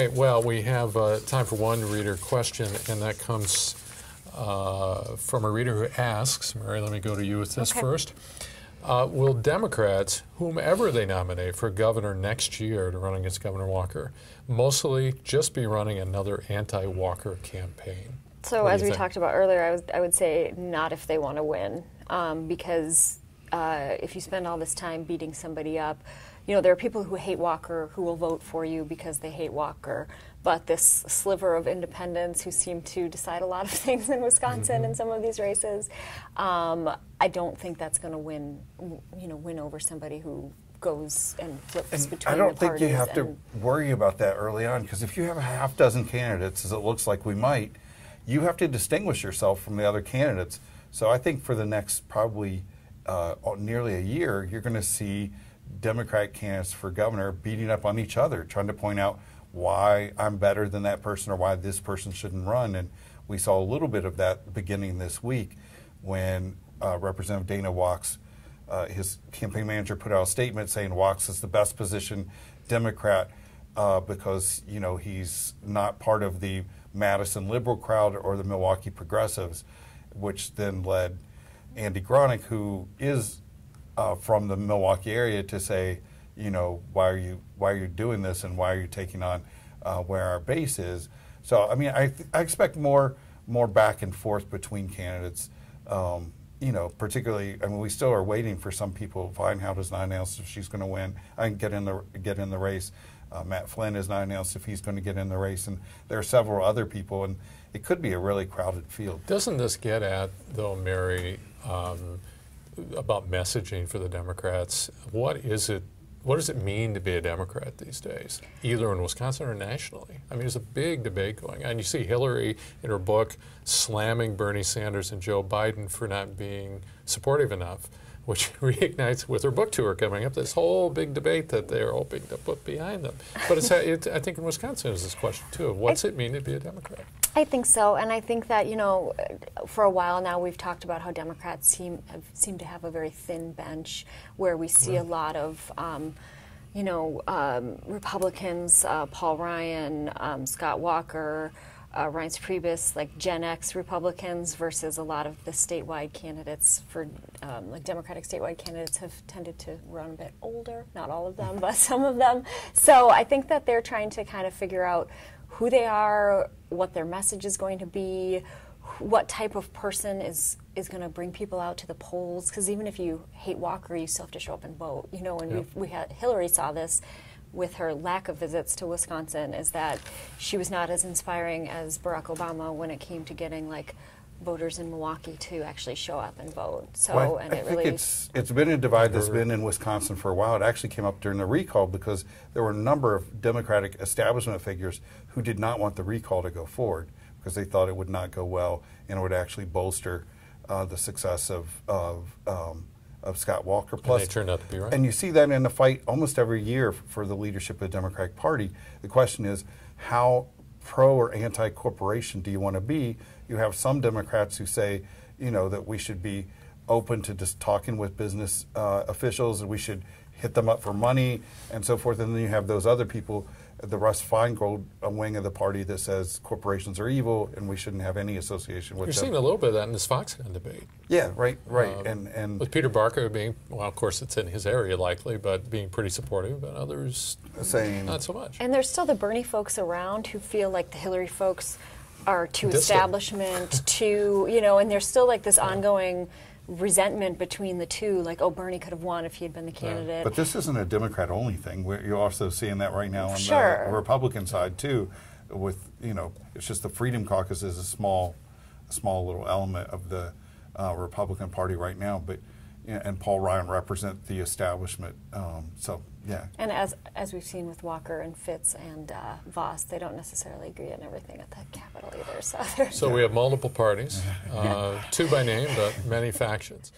right, well, we have time for one reader question, and that comes from a reader who asks, Mary, let me go to you with this first. Will Democrats, whomever they nominate for governor next year to run against Governor Walker, mostly just be running another anti-Walker campaign? So as we talked about earlier, I would say not if they want to win, because if you spend all this time beating somebody up, you know, there are people who hate Walker who will vote for you because they hate Walker, but this sliver of independents who seem to decide a lot of things in Wisconsin in some of these races, I don't think that's going to win over somebody who goes and flips between the parties. I don't think you have to worry about that early on, because if you have a half dozen candidates, as it looks like we might, you have to distinguish yourself from the other candidates. So I think for the next probably nearly a year, you're going to see Democratic candidates for governor beating up on each other, trying to point out why I'm better than that person or why this person shouldn't run. And we saw a little bit of that beginning this week when Representative Dana Wachs, his campaign manager, put out a statement saying Wachs is the best positioned Democrat because, you know, he's not part of the Madison liberal crowd or the Milwaukee progressives, which then led Andy Gronick, who is from the Milwaukee area, to say, you know, why are you doing this, and why are you taking on where our base is? So I mean, I expect more back and forth between candidates. You know, particularly, I mean, we still are waiting for some people. Feinhout has not announced if she's going to win. I can get in the race. Matt Flynn has not announced if he's going to get in the race, and there are several other people, and it could be a really crowded field. Doesn't this get at, though, Mary, about messaging for the Democrats? What does it mean to be a Democrat these days, either in Wisconsin or nationally? I mean, there's a big debate going on. You see Hillary in her book slamming Bernie Sanders and Joe Biden for not being supportive enough, which reignites with her book tour coming up this whole big debate that they're hoping to put behind them. But I think in Wisconsin there's this question too of what's it mean to be a Democrat? I think so, and I think that, you know, for a while now we've talked about how Democrats seem to have a very thin bench, where we see a lot of Republicans, Paul Ryan, Scott Walker, Reince Priebus, like Gen X Republicans, versus a lot of the statewide candidates for, like Democratic statewide candidates have tended to run a bit older, not all of them, but some of them. So I think that they're trying to kind of figure out who they are, what their message is going to be, what type of person is going to bring people out to the polls. Because even if you hate Walker, you still have to show up and vote. You know, and Hillary saw this with her lack of visits to Wisconsin, is that she was not as inspiring as Barack Obama when it came to getting like voters in Milwaukee to actually show up and vote. So, well, and I think it's been a divide that's been in Wisconsin for a while. It actually came up during the recall because there were a number of Democratic establishment figures who did not want the recall to go forward because they thought it would not go well and it would actually bolster the success of Scott Walker. Plus, and they turned out to be right. And you see that in the fight almost every year for the leadership of the Democratic Party. The question is, how pro or anti-corporation do you want to be? You have some Democrats who say, you know, that we should be open to just talking with business officials, and we should hit them up for money and so forth. And then you have those other people, the Russ Feingold wing of the party, that says corporations are evil and we shouldn't have any association with them. You're seeing a little bit of that in this Foxconn debate. Yeah, right. And with Peter Barker being, well, of course it's in his area likely, but being pretty supportive, and others saying not so much. And there's still the Bernie folks around who feel like the Hillary folks are too establishment, too, you know, and there's still like this ongoing resentment between the two, like, oh, Bernie could have won if he had been the candidate. But this isn't a Democrat-only thing. You're also seeing that right now on the Republican side, too, with, you know, it's just the Freedom Caucus is a small little element of the Republican Party right now, but, you know, and Paul Ryan represent the establishment, so, yeah. And as we've seen with Walker and Fitz and Voss, they don't necessarily agree on everything at the Capitol either. So we have multiple parties, two by name, but many factions.